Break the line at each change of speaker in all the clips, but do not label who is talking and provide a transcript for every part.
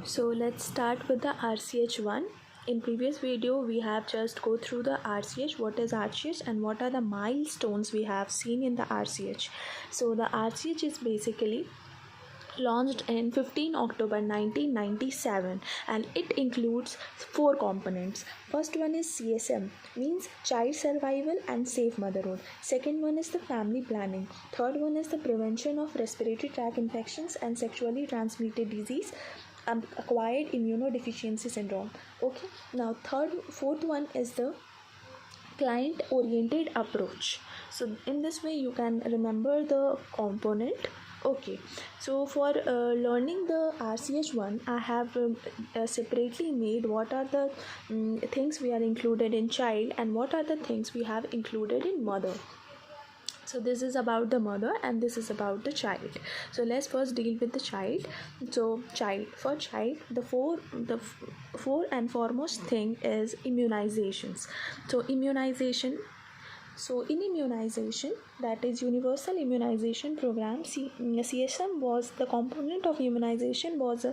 So let's start with the RCH-1. In previous video we have just go through the RCH, what is RCH and what are the milestones we have seen in the RCH. So the RCH is basically launched in 15 October 1997 and it includes 4 components. First one is CSM, means child survival and safe motherhood. Second one is the family planning. Third one is the prevention of respiratory tract infections and sexually transmitted disease, acquired immunodeficiency syndrome. Okay, now fourth one is the client oriented approach. So in this way you can remember the component. Okay, so for learning the RCH1 I have separately made what are the things we are included in child and what are the things we have included in mother. So this is about the mother and this is about the child. So let's first deal with the child. So for child the four and foremost thing is immunizations. So in immunization, that is universal immunization program, CSM was the component of immunization was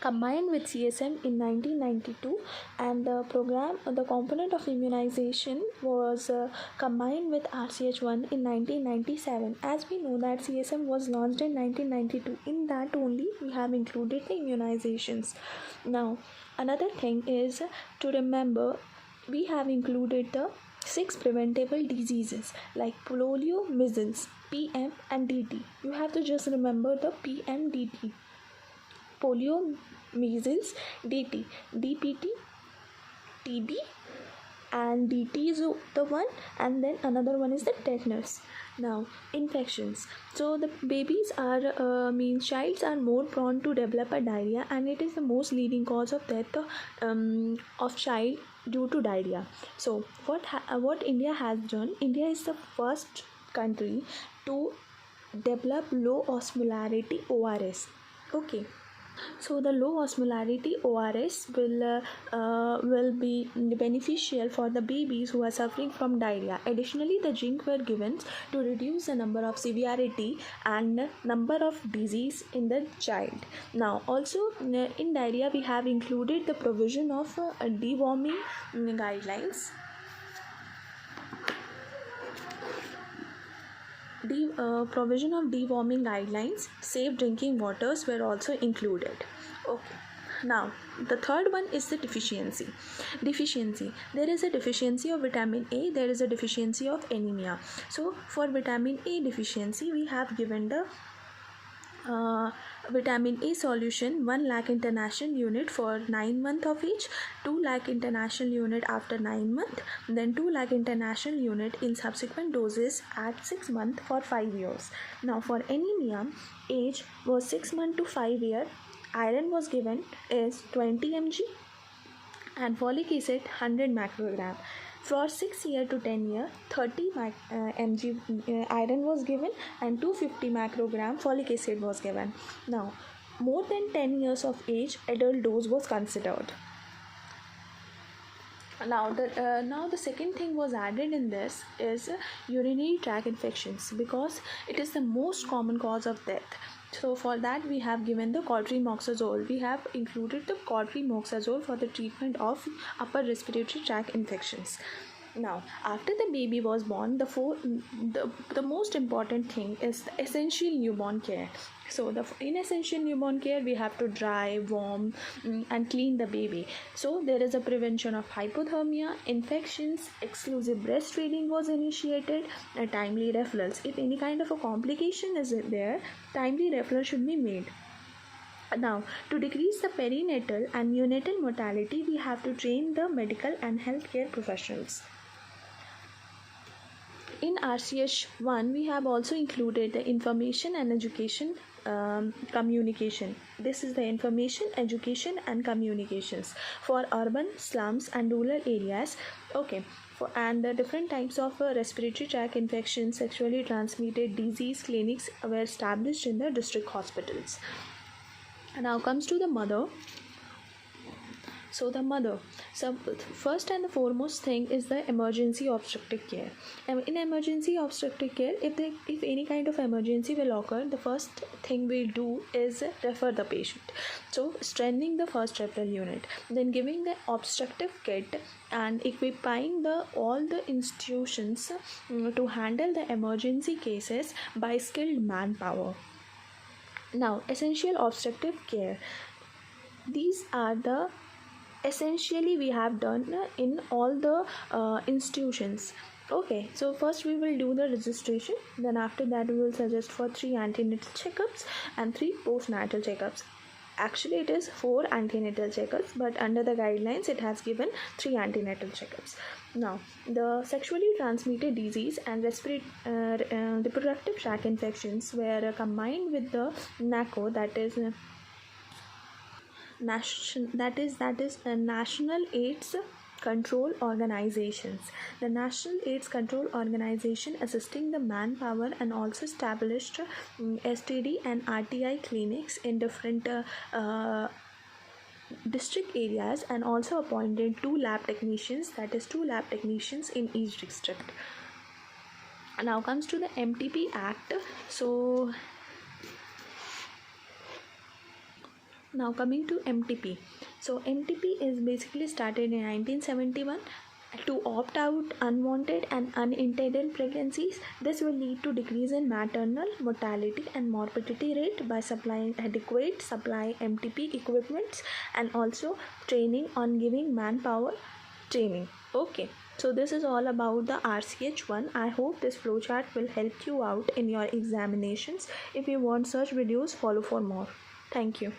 combined with CSM in 1992, and the component of immunization was combined with RCH1 in 1997. As we know that CSM was launched in 1992, in that only we have included the immunizations. Now another thing is to remember, we have included the 6 preventable diseases like polio, measles, PM and DT. You have to just remember the PM, DT. Polio, measles, DT, DPT, TB and DT is the one, and then another one is the tetanus. Now infections. So the babies are childs are more prone to develop a diarrhea, and it is the most leading cause of death of child due to diarrhea. So what India has done, India is the first country to develop low osmolarity ORS. Okay, so the low osmolarity ORS will be beneficial for the babies who are suffering from diarrhea. Additionally, the zinc were given to reduce the number of severity and number of disease in the child. Now also in diarrhea we have included the provision of deworming guidelines. Provision of deworming guidelines, safe drinking waters were also included. Okay. Now the third one is the deficiency. There is a deficiency of vitamin A, there is a deficiency of anemia. So for vitamin A deficiency we have given the vitamin A solution 1 lakh international unit for 9 months of age, 2 lakh international unit after 9 months, then 2 lakh international unit in subsequent doses at 6 months for 5 years. Now for anemia, age was 6 months to 5 years, iron was given is 20 mg and folic acid 100 microgram. For 6 year to 10 year, 30 mg iron was given and 250 microgram folic acid was given. Now, more than 10 years of age, adult dose was considered. Now the second thing was added in this is urinary tract infections, because it is the most common cause of death. So for that we have given the cotrimoxazole. We have included the cotrimoxazole for the treatment of upper respiratory tract infections. Now after the baby was born, the most important thing is the essential newborn care. So in essential newborn care we have to dry, warm and clean the baby. So there is a prevention of hypothermia, infections, exclusive breastfeeding was initiated, and timely referrals. If any kind of a complication is there, timely referral should be made. Now, to decrease the perinatal and neonatal mortality, we have to train the medical and healthcare professionals. In RCH1, we have also included the information and education communication. This is the information, education and communications for urban, slums and rural areas. Okay. And the different types of respiratory tract infections, sexually transmitted disease clinics were established in the district hospitals. Now comes to the mother. So the mother. So first and the foremost thing is the emergency obstetric care. In emergency obstetric care, if any kind of emergency will occur, the first thing we do is refer the patient. So strengthening the first referral unit, then giving the obstructive kit and equipping all the institutions to handle the emergency cases by skilled manpower. Now, essential obstetric care. These are the essentially we have done in all the institutions. Okay, so first we will do the registration, then after that we will suggest for 3 antenatal checkups and 3 postnatal checkups. Actually it is 4 antenatal checkups, but under the guidelines it has given 3 antenatal checkups. Now, the sexually transmitted disease and reproductive tract infections were combined with the NACO, that is National AIDS Control Organizations. The National AIDS Control Organization assisting the manpower and also established STD and RTI clinics in different district areas, and also appointed 2 lab technicians, that is 2 lab technicians in each district. Now comes to the MTP Act. So now coming to MTP. So MTP is basically started in 1971 to opt out unwanted and unintended pregnancies. This will lead to decrease in maternal mortality and morbidity rate by supplying adequate supply MTP equipments and also training on giving manpower training. Okay, so this is all about the RCH-1. I hope this flowchart will help you out in your examinations. If you want such videos, follow for more. Thank you.